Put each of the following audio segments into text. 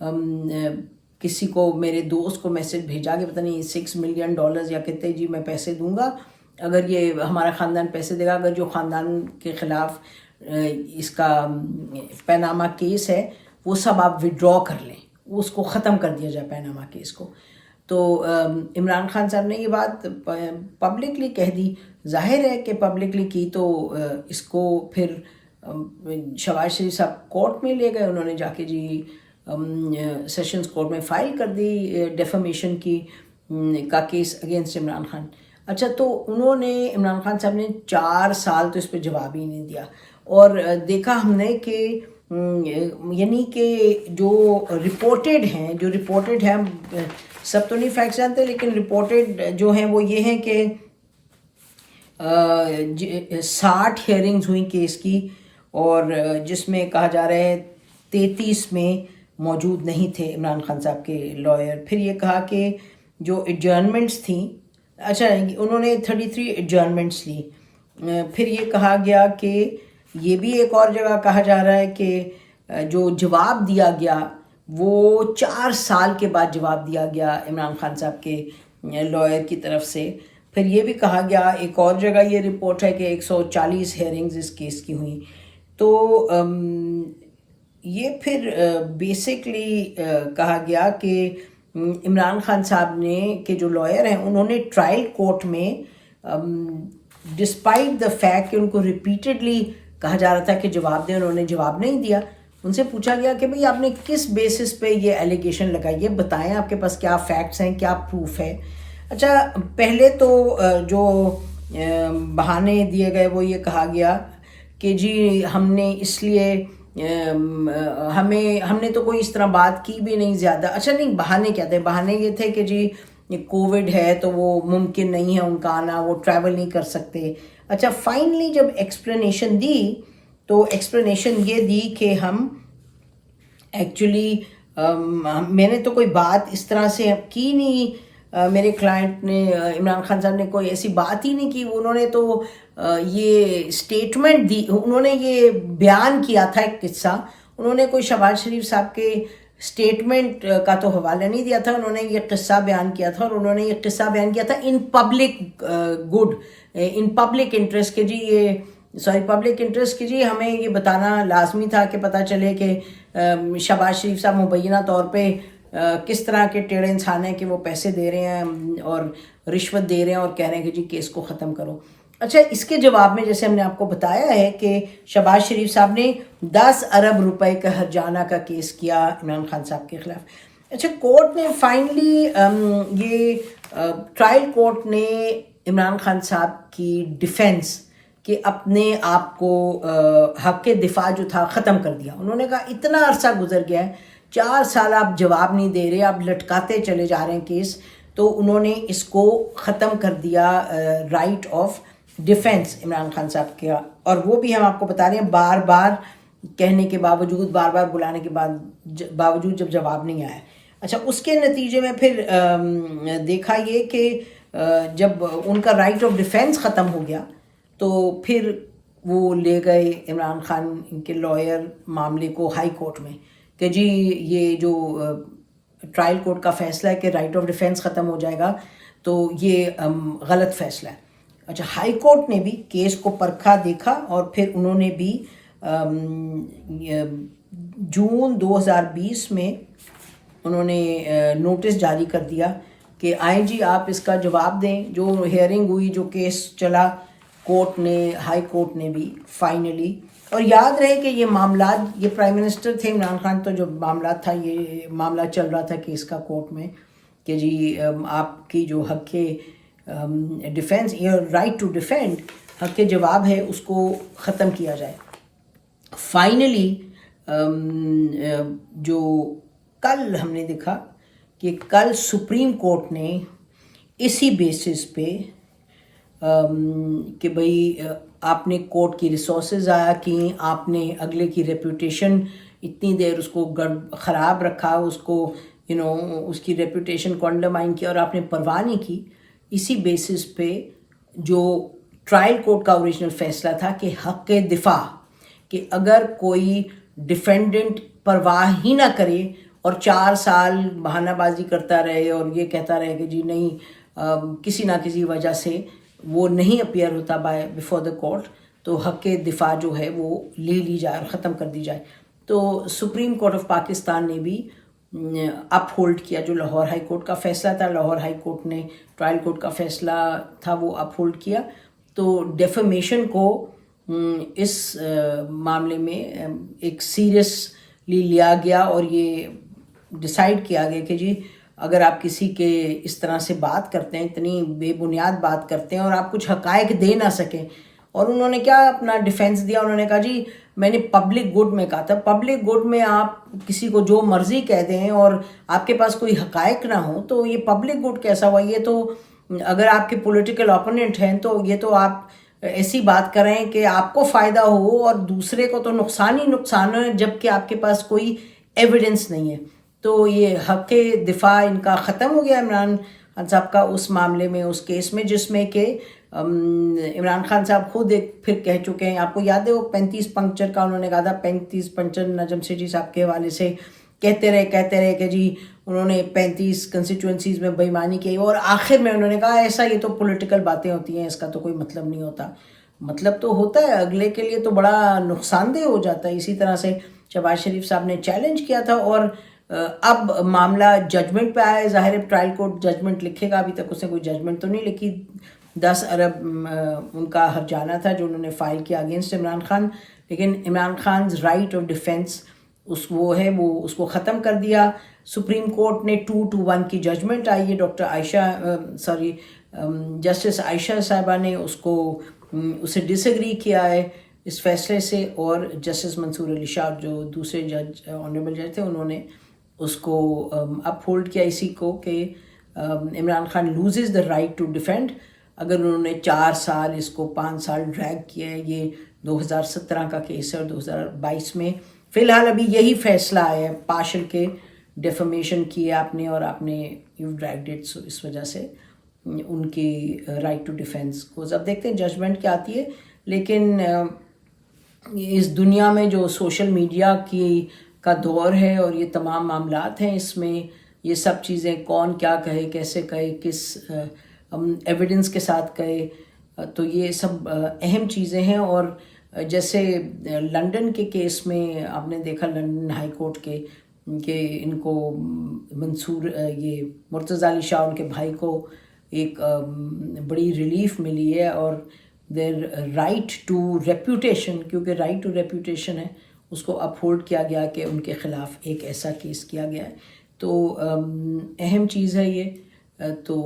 کسی کو میرے دوست کو میسج بھیجا کہ پتہ نہیں $6 ملین یا کہتے جی میں پیسے دوں گا اگر یہ ہمارا خاندان پیسے دے گا، اگر جو خاندان کے خلاف اس کا پیناما کیس ہے وہ سب آپ وڈرا کر لیں، اس کو ختم کر دیا جائے پیناما کیس کو. تو عمران خان صاحب نے یہ بات پبلکلی کہہ دی. ظاہر ہے کہ پبلکلی کی تو اس کو پھر شہباز شریف صاحب کورٹ میں لے گئے، انہوں نے جا کے جی سیشنز کورٹ میں فائل کر دی ڈیفیمیشن کا کیس اگینسٹ عمران خان. اچھا، تو انہوں نے عمران خان صاحب نے 4 سال تو اس پہ جواب ہی نہیں دیا. اور دیکھا ہم نے کہ یعنی کہ جو رپورٹڈ ہیں سب تو نہیں فیکٹس جانتے، لیکن رپورٹڈ جو ہیں وہ یہ ہیں کہ 60 ہیئرنگز ہوئیں کیس کی، اور جس میں کہا جا رہا ہے 33 میں موجود نہیں تھے عمران خان صاحب کے لائر. پھر یہ کہا کہ جو ایڈجرنمنٹس تھیں، اچھا انہوں نے 33 ایڈجرنمنٹس لی. پھر یہ کہا گیا کہ یہ بھی ایک اور جگہ کہا جا رہا ہے کہ جو جواب دیا گیا وہ 4 سال کے بعد جواب دیا گیا عمران خان صاحب کے لائر کی طرف سے. پھر یہ بھی کہا گیا، ایک اور جگہ یہ رپورٹ ہے کہ 140 ہیئرنگز اس کیس کی ہوئیں. تو یہ پھر بیسکلی کہا گیا کہ عمران خان صاحب نے کہ جو لائر ہیں انہوں نے ٹرائل کورٹ میں ڈسپائٹ دا فیکٹ کہ ان کو ریپیٹڈلی کہا جا رہا تھا کہ جواب دیں، انہوں نے جواب نہیں دیا. ان سے پوچھا گیا کہ بھئی آپ نے کس بیسس پہ یہ ایلیگیشن لگائی ہے، بتائیں آپ کے پاس کیا فیکٹس ہیں، کیا پروف ہے. اچھا، پہلے تو جو بہانے دیے گئے وہ یہ کہا گیا کہ جی ہم نے اس لیے ہم نے تو کوئی اس طرح بات کی بھی نہیں زیادہ. اچھا نہیں، بہانے کیا تھے؟ بہانے یہ تھے کہ جی کووڈ ہے تو وہ ممکن نہیں ہے ان کا آنا، وہ ٹریول نہیں کر سکتے. اچھا، فائنلی جب ایکسپلینیشن دی تو ایکسپلینیشن یہ دی کہ ہم ایکچولی میں نے تو کوئی بات اس طرح سے کی نہیں، میرے کلائنٹ نے عمران خان صاحب نے کوئی ایسی بات ہی نہیں کی. انہوں نے تو یہ اسٹیٹمنٹ دی، انہوں نے یہ بیان کیا تھا ایک قصہ. انہوں نے کوئی شہباز شریف صاحب کے اسٹیٹمنٹ کا تو حوالہ نہیں دیا تھا، انہوں نے یہ قصہ بیان کیا تھا. اور انہوں نے یہ قصہ بیان کیا تھا in public good, in public interest, کہ جی یہ پبلک انٹرسٹ کہ جی ہمیں یہ بتانا لازمی تھا کہ پتہ چلے کہ شہباز شریف صاحب مبینہ طور پہ کس طرح کے ٹیڑھے انسان ہیں کہ وہ پیسے دے رہے ہیں اور رشوت دے رہے ہیں اور کہہ رہے ہیں کہ جی کیس کو ختم کرو. اچھا، اس کے جواب میں جیسے ہم نے آپ کو بتایا ہے کہ شہباز شریف صاحب نے 10 ارب روپے کا ہرجانہ کا کیس کیا عمران خان صاحب کے خلاف. اچھا، کورٹ نے فائنلی یہ ٹرائل کورٹ نے عمران خان صاحب کی ڈیفینس کہ اپنے آپ کو حق دفاع جو تھا ختم کر دیا. انہوں نے کہا اتنا عرصہ گزر گیا ہے، 4 سال آپ جواب نہیں دے رہے، آپ لٹکاتے چلے جا رہے ہیں کیس، تو انہوں نے اس کو ختم کر دیا right of defence Imran Khan صاحب کا. اور وہ بھی ہم آپ کو بتا رہے ہیں بار بار کہنے کے باوجود، بار بار بلانے کے باوجود جب جواب نہیں آیا. اچھا، اس کے نتیجے میں پھر دیکھا یہ کہ جب ان کا رائٹ آف ڈیفینس ختم ہو گیا تو پھر وہ لے گئے عمران خان کے لائر معاملے کو ہائی کورٹ میں کہ جی یہ جو ٹرائل کورٹ کا فیصلہ ہے کہ رائٹ آف ڈیفینس ختم ہو جائے گا تو یہ غلط فیصلہ ہے. اچھا، ہائی کورٹ نے بھی کیس کو پرکھا، دیکھا، اور پھر انہوں نے بھی جون 2020 میں انہوں نے نوٹس جاری کر دیا کہ آئیں جی آپ اس کا جواب دیں. جو ہیئرنگ ہوئی، جو کیس چلا کورٹ نے، ہائی کورٹ نے بھی فائنلی. اور یاد رہے کہ یہ معاملات، یہ پرائم منسٹر تھے عمران خان، تو جو معاملات تھا، یہ معاملہ چل رہا تھا کیس کا کورٹ میں کہ جی آپ کی جو حق ڈیفینس، یہ رائٹ ٹو ڈیفینڈ، حق جواب ہے، اس کو ختم کیا جائے. فائنلی جو کل ہم نے دیکھا کہ کل سپریم کورٹ نے اسی بیسس پہ کہ بھئی آپ نے کورٹ کی ریسورسز ضائع کی، آپ نے اگلے کی ریپوٹیشن اتنی دیر اس کو خراب رکھا، اس کو اس کی ریپوٹیشن کو انڈرمائن کیا، اور آپ نے پرواہ نہیں کی. اسی بیسس پہ جو ٹرائل کورٹ کا اوریجنل فیصلہ تھا کہ حق دفاع، کہ اگر کوئی ڈیفینڈنٹ پرواہ ہی نہ کرے اور 4 سال بہانہ بازی کرتا رہے اور یہ کہتا رہے کہ جی نہیں کسی نہ کسی وجہ سے وہ نہیں اپیئر ہوتا بفور دا کورٹ، تو حق دفاع جو ہے وہ لے لی جائے اور ختم کر دی جائے. تو سپریم کورٹ آف پاکستان نے بھی اپ ہولڈ کیا جو لاہور ہائی کورٹ کا فیصلہ تھا. لاہور ہائی کورٹ نے ٹرائل کورٹ کا فیصلہ تھا وہ اپ ہولڈ کیا. تو ڈیفیمیشن کو اس معاملے میں ایک سیریسلی لیا گیا اور یہ ڈیسائیڈ کیا گیا کہ جی اگر آپ کسی کے اس طرح سے بات کرتے ہیں، اتنی بے بنیاد بات کرتے ہیں اور آپ کچھ حقائق دے نہ سکیں. اور انہوں نے کیا اپنا ڈیفینس دیا، انہوں نے کہا جی میں نے پبلک گڈ میں کہا تھا. پبلک گڈ میں آپ کسی کو جو مرضی کہہ دیں اور آپ کے پاس کوئی حقائق نہ ہو تو یہ پبلک گڈ کیسا ہوا؟ یہ تو اگر آپ کے پولیٹیکل اپوننٹ ہیں تو یہ تو آپ ایسی بات کریں کہ آپ کو فائدہ ہو اور دوسرے کو تو نقصان ہی نقصان ہے، جب کہ آپ کے پاس کوئی ایویڈنس نہیں ہے. تو یہ حق دفاع ان کا ختم ہو گیا عمران خان صاحب کا اس معاملے میں، اس کیس میں، جس میں کہ عمران خان صاحب خود ایک پھر کہہ چکے ہیں. آپ کو یاد ہے وہ 35 پنکچر کا انہوں نے کہا تھا، 35 پنکچر نجم سیٹھی صاحب کے حوالے سے کہتے رہے کہ جی انہوں نے 35 کنسٹیچوئنسیز میں بے ایمانی کی، اور آخر میں انہوں نے کہا ایسا یہ تو پولیٹیکل باتیں ہوتی ہیں، اس کا تو کوئی مطلب نہیں ہوتا. مطلب تو ہوتا ہے، اگلے کے لیے تو بڑا نقصان دہ ہو جاتا ہے. اسی طرح سے شہباز شریف صاحب نے چیلنج کیا تھا اور اب معاملہ ججمنٹ پہ آیا ہے. ظاہر ٹرائل کورٹ ججمنٹ لکھے گا، ابھی تک اس نے کوئی ججمنٹ تو نہیں لکھی. 10 ارب ان کا ہرجانہ تھا جو انہوں نے فائل کیا اگینسٹ عمران خان، لیکن Imran Khan right of defence اس کو ختم کر دیا. سپریم کورٹ نے 2-1 کی ججمنٹ آئی ہے. جسٹس عائشہ صاحبہ نے اسے ڈس ایگری کیا ہے اس فیصلے سے، اور جسٹس منصور علی شاہ جو دوسرے جج آنریبل جج تھے انہوں نے اس کو اپ ہولڈ کیا اسی کو کہ Imran Khan loses the right to defend. اگر انہوں نے 4 سال اس کو 5 سال ڈریگ کیا ہے، یہ 2017 کا کیس ہے اور 2022 میں فی الحال ابھی یہی فیصلہ آیا ہے پارشل کے ڈیفیمیشن کی آپ نے اور آپ نے یو ڈریگڈ اٹ، سو اس وجہ سے ان کی رائٹ ٹو ڈیفینس کو اب دیکھتے ہیں ججمنٹ کیا آتی ہے. لیکن اس دنیا میں جو سوشل میڈیا کا دور ہے اور یہ تمام معاملات ہیں، اس میں یہ سب چیزیں کون کیا کہے، کیسے کہے، کس ایویڈنس کے ساتھ کہے، تو یہ سب اہم چیزیں ہیں. اور جیسے لنڈن کے کیس میں آپ نے دیکھا لنڈن ہائی کورٹ کے کہ ان کو یہ مرتضیٰ علی شاہ ان کے بھائی کو ایک بڑی ریلیف ملی ہے، اور دیر رائٹ ٹو ریپوٹیشن، کیونکہ رائٹ ٹو ریپوٹیشن ہے، اس کو اپ ہولڈ کیا گیا کہ ان کے خلاف ایک ایسا کیس کیا گیا ہے. تو اہم چیز ہے یہ. تو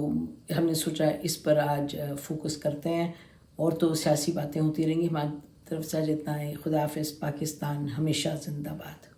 ہم نے سوچا اس پر آج فوکس کرتے ہیں، اور تو سیاسی باتیں ہوتی رہیں گی. ہماری طرف سے آج اتنا ہے. خدا حافظ. پاکستان ہمیشہ زندہ باد.